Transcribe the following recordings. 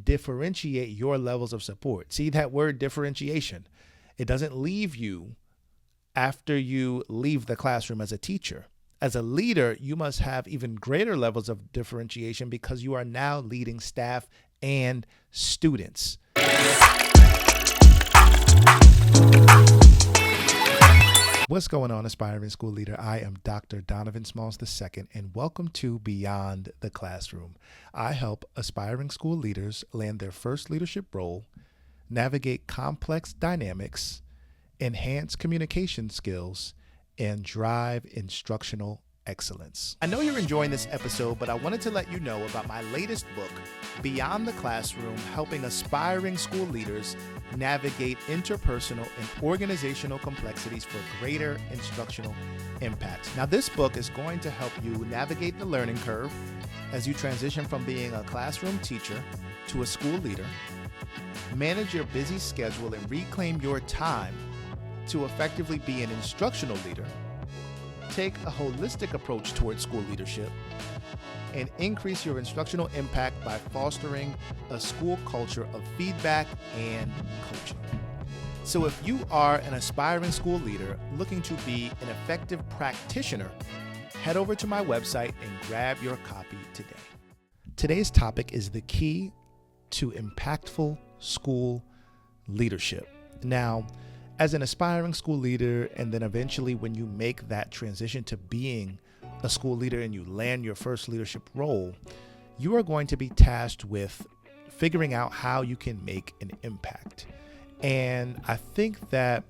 differentiate your levels of support. See that word differentiation. It doesn't leave you after you leave the classroom as a teacher. As a leader, you must have even greater levels of differentiation because you are now leading staff and students. What's going on, aspiring school leader? I am Dr. Donovan Smalls II, and welcome to Beyond the Classroom. I help aspiring school leaders land their first leadership role, navigate complex dynamics, enhance communication skills, and drive instructional excellence. I know you're enjoying this episode, but I wanted to let you know about my latest book, Beyond the Classroom, helping aspiring school leaders navigate interpersonal and organizational complexities for greater instructional impact. Now, this book is going to help you navigate the learning curve as you transition from being a classroom teacher to a school leader, manage your busy schedule and reclaim your time to effectively be an instructional leader, take a holistic approach towards school leadership, and increase your instructional impact by fostering a school culture of feedback and coaching. So if you are an aspiring school leader looking to be an effective practitioner, head over to my website and grab your copy today. Today's topic is the key to impactful school leadership. Now, as an aspiring school leader, and then eventually when you make that transition to being a school leader and you land your first leadership role, you are going to be tasked with figuring out how you can make an impact. And I think that,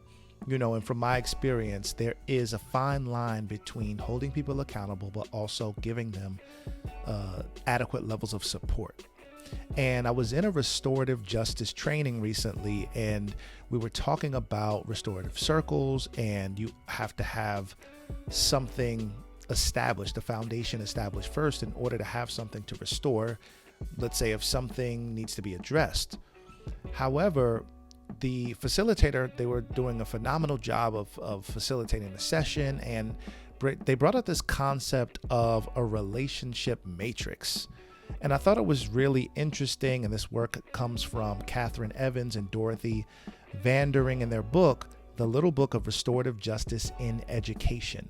and from my experience, there is a fine line between holding people accountable, but also giving them adequate levels of support. And I was in a restorative justice training recently, and we were talking about restorative circles, and you have to have something established, a foundation established first in order to have something to restore. Let's say if something needs to be addressed. However, the facilitator, they were doing a phenomenal job of facilitating the session, and they brought up this concept of a relationship matrix. And I thought it was really interesting, and this work comes from Catherine Evans and Dorothy Vandering in their book, The Little Book of Restorative Justice in Education.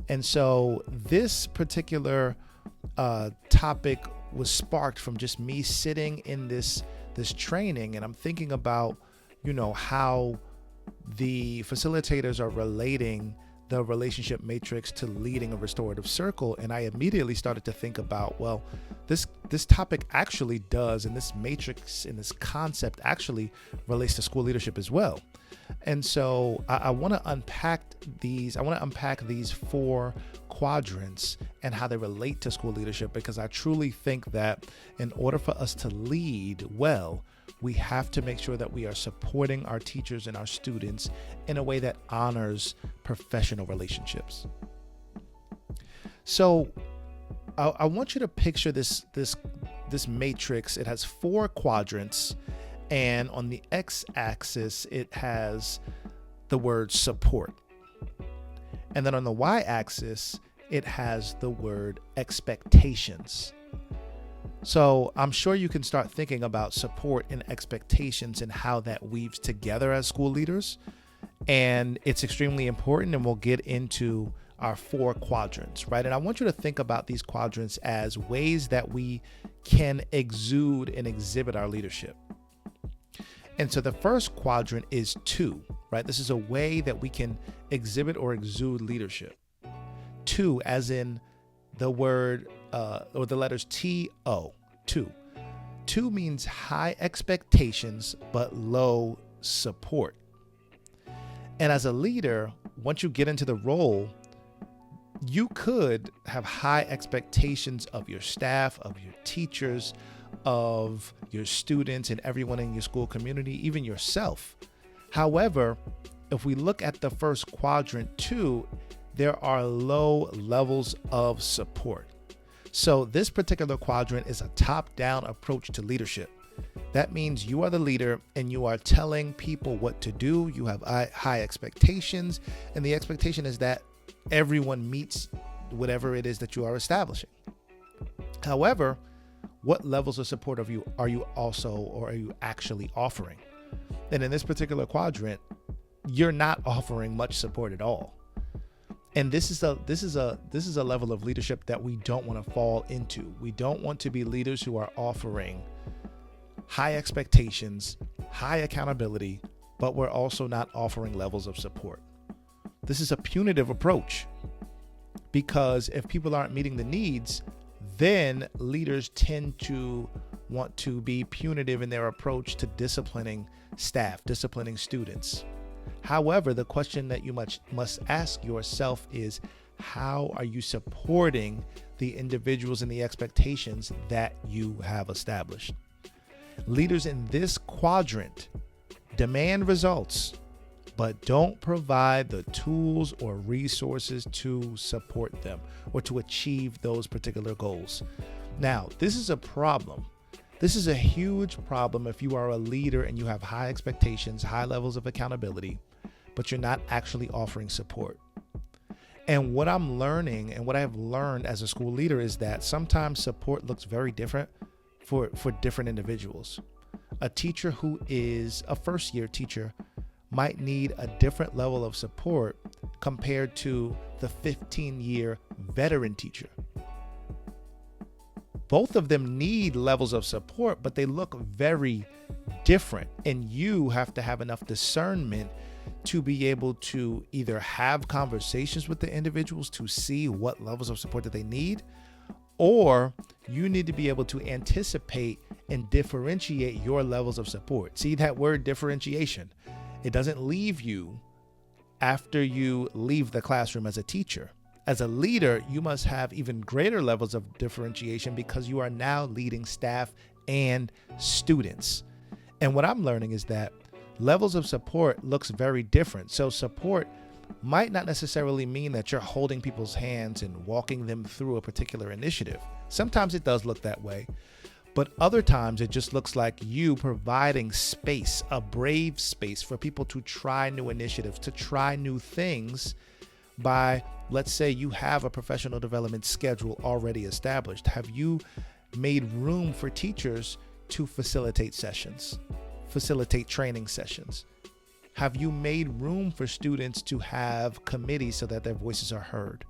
And so this particular topic was sparked from just me sitting in this training, and I'm thinking about, how the facilitators are relating the relationship matrix to leading a restorative circle. And I immediately started to think about, well, this topic actually does, and this matrix and this concept actually relates to school leadership as well. And so I want to unpack these. I want to unpack these 4 quadrants and how they relate to school leadership, because I truly think that in order for us to lead well, we have to make sure that we are supporting our teachers and our students in a way that honors professional relationships. So I want you to picture this matrix. It has 4 quadrants, and on the x-axis, it has the word support. And then on the y-axis, it has the word expectations. So I'm sure you can start thinking about support and expectations and how that weaves together as school leaders. And it's extremely important, and we'll get into our 4 quadrants, right? And I want you to think about these quadrants as ways that we can exude and exhibit our leadership. And so the first quadrant is 2, right? This is a way that we can exhibit or exude leadership. 2, as in the word or the letters T-O, 2. 2 means high expectations but low support. And as a leader, once you get into the role, you could have high expectations of your staff, of your teachers, of your students, and everyone in your school community, even yourself. However, if we look at the first quadrant 2, there are low levels of support. So this particular quadrant is a top-down approach to leadership. That means you are the leader and you are telling people what to do. You have high expectations, and the expectation is that everyone meets whatever it is that you are establishing. However, what levels of support are you also, or are you actually offering? And in this particular quadrant, you're not offering much support at all. And this is a level of leadership that we don't want to fall into. We don't want to be leaders who are offering high expectations, high accountability, but we're also not offering levels of support. This is a punitive approach, because if people aren't meeting the needs, then leaders tend to want to be punitive in their approach to disciplining staff, disciplining students. However, the question that you must ask yourself is, how are you supporting the individuals and the expectations that you have established? Leaders in this quadrant demand results, but don't provide the tools or resources to support them or to achieve those particular goals. Now, this is a problem. This is a huge problem if you are a leader and you have high expectations, high levels of accountability, but you're not actually offering support. And what I'm learning, and what I have learned as a school leader, is that sometimes support looks very different for different individuals. A teacher who is a first-year teacher might need a different level of support compared to the 15-year veteran teacher. Both of them need levels of support, but they look very different. And you have to have enough discernment to be able to either have conversations with the individuals to see what levels of support that they need, or you need to be able to anticipate and differentiate your levels of support. See that word differentiation? It doesn't leave you after you leave the classroom as a teacher. As a leader, you must have even greater levels of differentiation, because you are now leading staff and students. And what I'm learning is that levels of support looks very different. So support might not necessarily mean that you're holding people's hands and walking them through a particular initiative. Sometimes it does look that way, but other times it just looks like you providing space, a brave space for people to try new initiatives, to try new things by, let's say you have a professional development schedule already established. Have you made room for teachers to facilitate sessions, facilitate training sessions? Have you made room for students to have committees so that their voices are heard?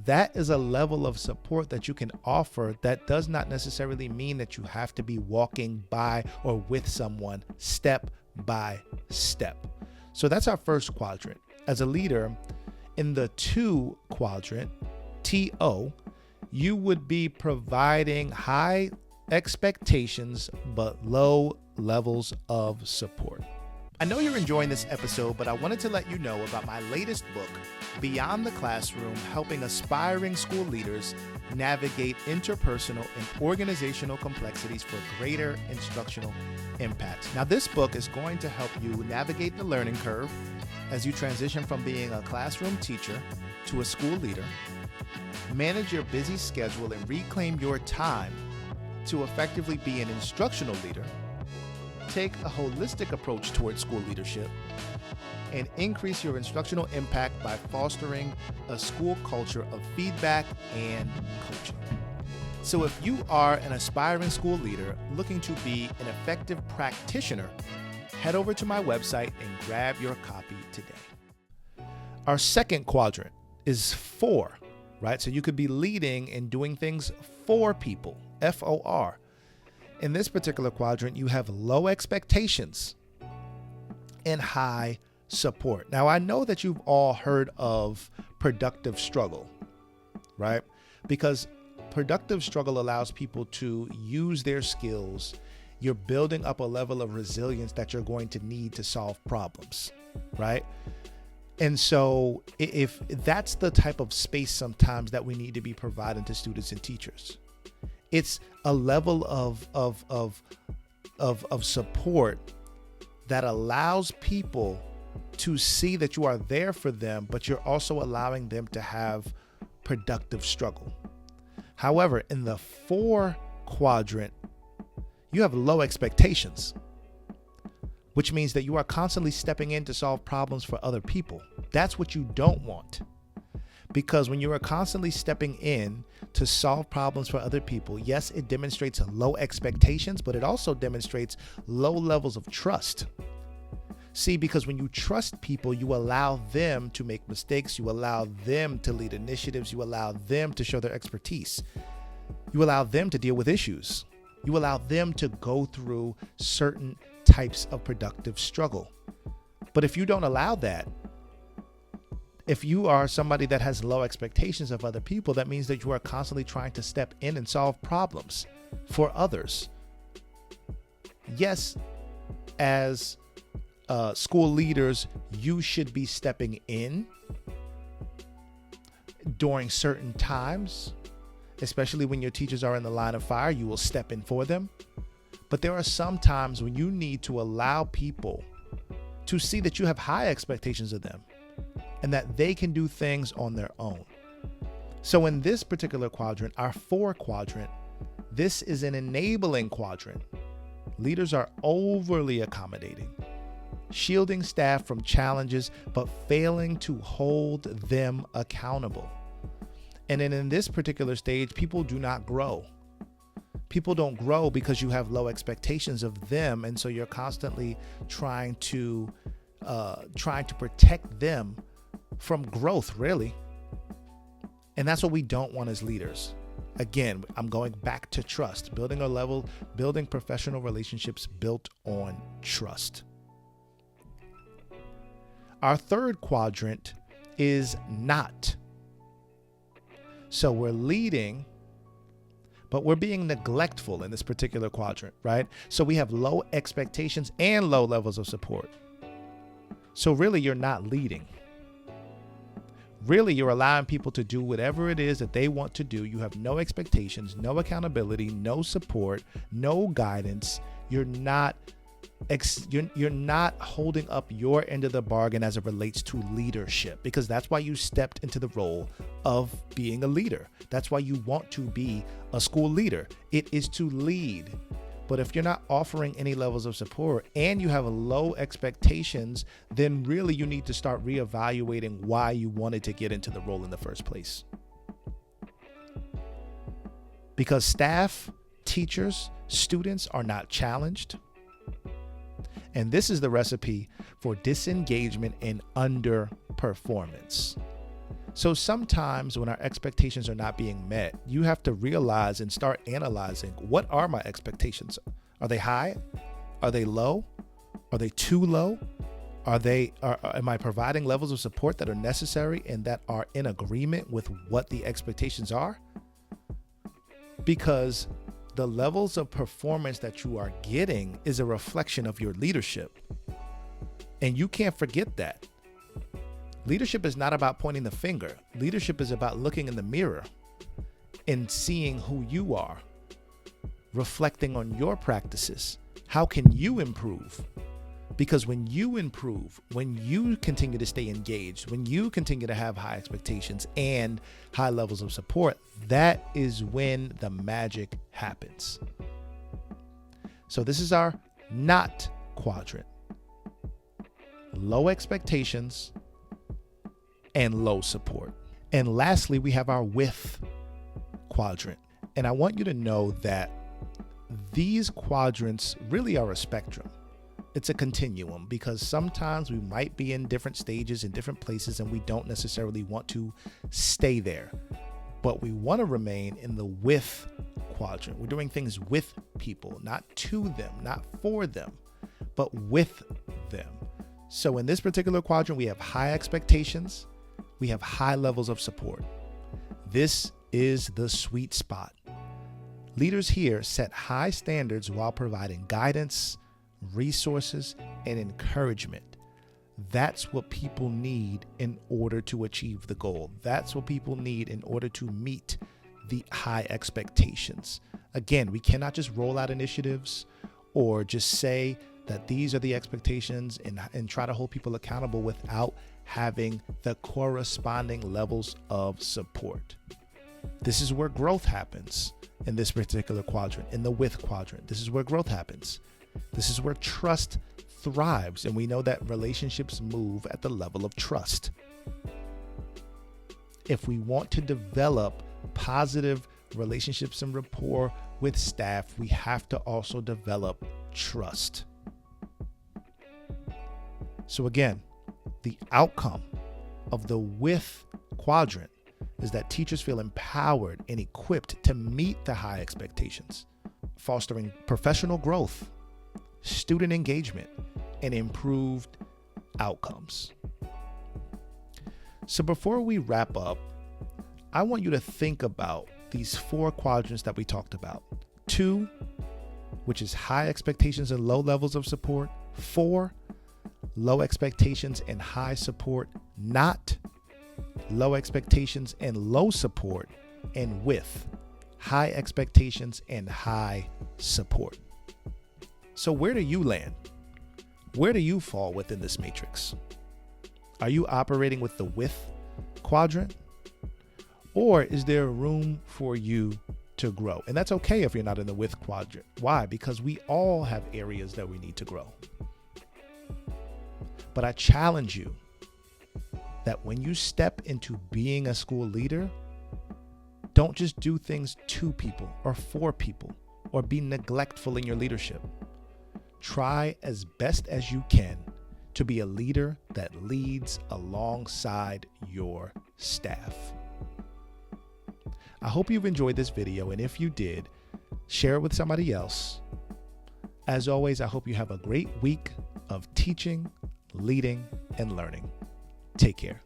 That is a level of support that you can offer that does not necessarily mean that you have to be walking by or with someone step by step. So that's our first quadrant. As a leader, in the 2 quadrant, TO, you would be providing high expectations but low levels of support. I know you're enjoying this episode, but I wanted to let you know about my latest book, Beyond the Classroom, helping aspiring school leaders navigate interpersonal and organizational complexities for greater instructional impact. Now, this book is going to help you navigate the learning curve as you transition from being a classroom teacher to a school leader, manage your busy schedule and reclaim your time to effectively be an instructional leader, take a holistic approach towards school leadership, and increase your instructional impact by fostering a school culture of feedback and coaching. So if you are an aspiring school leader looking to be an effective practitioner, head over to my website and grab your copy today. Our second quadrant is 4, right? So you could be leading and doing things for people, FOR. In this particular quadrant, you have low expectations and high support. Now, I know that you've all heard of productive struggle, right? Because productive struggle allows people to use their skills. You're building up a level of resilience that you're going to need to solve problems, right? And so if that's the type of space sometimes that we need to be providing to students and teachers, it's a level of support that allows people to see that you are there for them, but you're also allowing them to have productive struggle. However, in the 4 quadrant, you have low expectations, which means that you are constantly stepping in to solve problems for other people. That's what you don't want, Because when you are constantly stepping in to solve problems for other people, yes, it demonstrates low expectations, but it also demonstrates low levels of trust. See, because when you trust people, you allow them to make mistakes, you allow them to lead initiatives, you allow them to show their expertise, you allow them to deal with issues, you allow them to go through certain types of productive struggle. But if you don't allow that, if you are somebody that has low expectations of other people, that means that you are constantly trying to step in and solve problems for others. Yes, as school leaders, you should be stepping in during certain times, especially when your teachers are in the line of fire, you will step in for them. But there are some times when you need to allow people to see that you have high expectations of them and that they can do things on their own. So in this particular quadrant, our 4 quadrant, this is an enabling quadrant. Leaders are overly accommodating, shielding staff from challenges, but failing to hold them accountable. And then in this particular stage, people do not grow. People don't grow because you have low expectations of them. And so you're constantly trying to protect them from growth, really. And that's what we don't want as leaders. Again, I'm going back to trust, building professional relationships built on trust. Our 3rd quadrant is not. So we're leading, but we're being neglectful in this particular quadrant, right? So we have low expectations and low levels of support. So really, you're not leading. Really, you're allowing people to do whatever it is that they want to do. You have no expectations, no accountability, no support, no guidance. You're not holding up your end of the bargain as it relates to leadership, because that's why you stepped into the role of being a leader. That's why you want to be a school leader. It is to lead. But if you're not offering any levels of support and you have low expectations, then really you need to start reevaluating why you wanted to get into the role in the first place. Because staff, teachers, students are not challenged. And this is the recipe for disengagement and underperformance. So sometimes when our expectations are not being met, you have to realize and start analyzing, what are my expectations? Are they high? Are they low? Are they too low? Am I providing levels of support that are necessary and that are in agreement with what the expectations are? Because the levels of performance that you are getting is a reflection of your leadership. And you can't forget that. Leadership is not about pointing the finger. Leadership is about looking in the mirror and seeing who you are, reflecting on your practices. How can you improve? Because when you improve, when you continue to stay engaged, when you continue to have high expectations and high levels of support, that is when the magic happens. So this is our not quadrant. Low expectations and low support. And lastly, we have our with quadrant. And I want you to know that these quadrants really are a spectrum. It's a continuum, because sometimes we might be in different stages in different places and we don't necessarily want to stay there, but we want to remain in the with quadrant. We're doing things with people, not to them, not for them, but with them. So in this particular quadrant, we have high expectations. We have high levels of support. This is the sweet spot. Leaders here set high standards while providing guidance, resources, and encouragement. That's what people need in order to achieve the goal. That's what people need in order to meet the high expectations. Again, we cannot just roll out initiatives or just say that these are the expectations and try to hold people accountable without having the corresponding levels of support. This is where growth happens in this particular quadrant, in the with quadrant. This is where growth happens. This is where trust thrives, and we know that relationships move at the level of trust. if we want to develop positive relationships and rapport with staff, we have to also develop trust. So again, the outcome of the with quadrant is that teachers feel empowered and equipped to meet the high expectations, fostering professional growth, student engagement, and improved outcomes. So before we wrap up, I want you to think about these 4 quadrants that we talked about. 2, which is high expectations and low levels of support. 4, low expectations and high support. Not low expectations and low support. And with high expectations and high support. So where do you land? Where do you fall within this matrix? Are you operating with the with quadrant? Or is there room for you to grow? And that's okay if you're not in the with quadrant. Why? Because we all have areas that we need to grow. But I challenge you that when you step into being a school leader, don't just do things to people or for people or be neglectful in your leadership. Try as best as you can to be a leader that leads alongside your staff. I hope you've enjoyed this video, and if you did, share it with somebody else. As always, I hope you have a great week of teaching, leading, and learning. Take care.